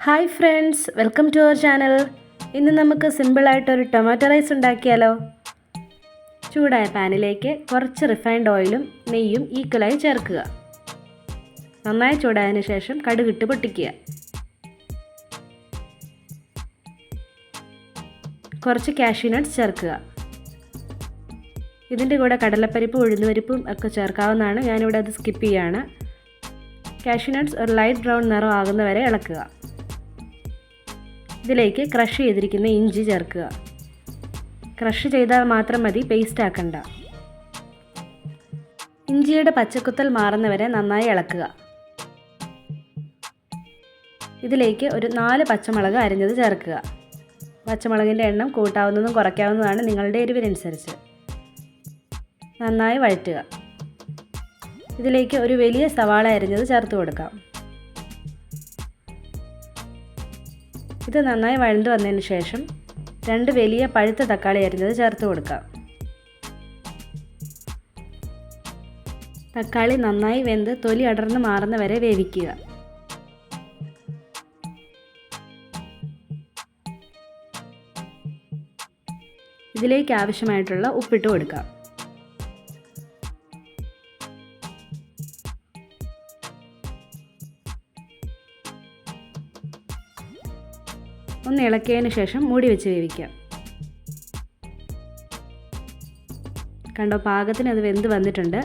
Hi friends, welcome to our channel. ഇന്ന് നമുക്ക് സിമ്പിളായിട്ടൊരു tomato rice ഉണ്ടാക്കിയാലോ. ചൂടായ പാനിലേക്ക് കുറച്ച് റിഫൈൻഡ് ഓയിലും നെയ്യും ഈക്വലായി ചേർക്കുക. നന്നായി ചൂടായതിനു ശേഷം കടുകിട്ട് പൊട്ടിക്കുക. കുറച്ച് കാഷ്യൂ നട്ട്സ് ചേർക്കുക. ഇതിൻ്റെ കൂടെ കടലപ്പരിപ്പും ഉഴുന്നുപരിപ്പും ഒക്കെ ചേർക്കാവുന്നതാണ്. ഞാനിവിടെ അത് സ്കിപ്പ് ചെയ്യുകയാണ്. കാഷ്യൂ നട്ട്സ് ഒരു ലൈറ്റ് ബ്രൗൺ നിറം ആകുന്നവരെ ഇളക്കുക. ഇതിലേക്ക് ക്രഷ് ചെയ്തിരിക്കുന്ന ഇഞ്ചി ചേർക്കുക. ക്രഷ് ചെയ്താൽ മാത്രം മതി, പേസ്റ്റ് ആക്കണ്ട. ഇഞ്ചിയുടെ പച്ചക്കുത്തൽ മാറുന്നവരെ നന്നായി ഇളക്കുക. ഇതിലേക്ക് ഒരു 4 പച്ചമുളക് അരിഞ്ഞത് ചേർക്കുക. പച്ചമുളകിൻ്റെ എണ്ണം കൂട്ടാവുന്നതും കുറയ്ക്കാവുന്നതാണ് നിങ്ങളുടെ എരിവിനനുസരിച്ച്. നന്നായി വഴറ്റുക. ഇതിലേക്ക് ഒരു വലിയ സവാള അരിഞ്ഞത് ചേർത്ത് കൊടുക്കാം. ഇത് നന്നായി വഴണ്ട് വന്നതിന് ശേഷം 2 വലിയ പഴുത്ത തക്കാളി അരിഞ്ഞത് ചേർത്ത് കൊടുക്കാം. തക്കാളി നന്നായി വെന്ത് തൊലി അടർന്ന് മാറുന്ന വരെ വേവിക്കുക. ഇതിലേക്ക് ആവശ്യമായിട്ടുള്ള ഉപ്പിട്ട് കൊടുക്കാം. ഒന്ന് ഇളക്കിയതിന് ശേഷം മൂടി വെച്ച് വേവിക്കാം. കണ്ടോ, പാകത്തിന് അത് വെന്ത് വന്നിട്ടുണ്ട്.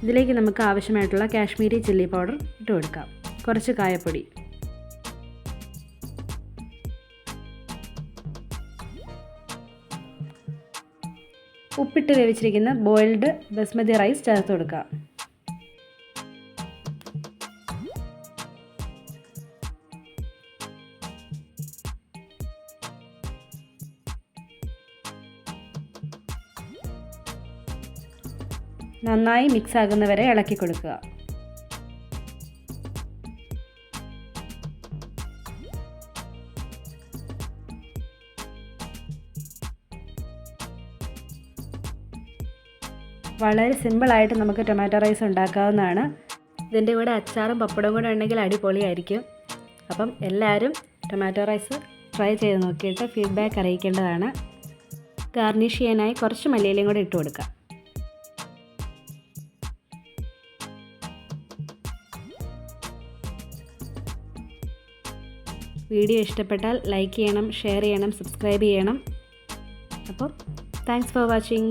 ഇതിലേക്ക് നമുക്ക് ആവശ്യമായിട്ടുള്ള കാശ്മീരി ചില്ലി പൗഡർ ഇട്ട് കൊടുക്കാം. കുറച്ച് കായപ്പൊടി, ഉപ്പിട്ട് വേവിച്ചിരിക്കുന്ന ബോയിൽഡ് ബസ്മതി റൈസ് ചേർത്ത് കൊടുക്കാം. നന്നായി മിക്സ് ആകുന്നവരെ ഇളക്കി കൊടുക്കുക. വളരെ സിമ്പിളായിട്ട് നമുക്ക് ടൊമാറ്റോ റൈസ് ഉണ്ടാക്കാവുന്നതാണ്. ഇതിൻ്റെ കൂടെ അച്ചാറും പപ്പടവും കൂടെ ഉണ്ടെങ്കിൽ അടിപൊളിയായിരിക്കും. അപ്പം എല്ലാവരും ടൊമാറ്റോ റൈസ് ട്രൈ ചെയ്ത് നോക്കിയിട്ട് ഫീഡ്ബാക്ക് അറിയിക്കേണ്ടതാണ്. ഗാർണിഷ് ചെയ്യാനായി കുറച്ച് മല്ലിയിലയും കൂടെ ഇട്ട് കൊടുക്കാം. വീഡിയോ ഇഷ്ടപ്പെട്ടാൽ ലൈക്ക് ചെയ്യണം, ഷെയർ ചെയ്യണം, സബ്സ്ക്രൈബ് ചെയ്യണം. അപ്പോൾ താങ്ക്സ് ഫോർ വാച്ചിങ്.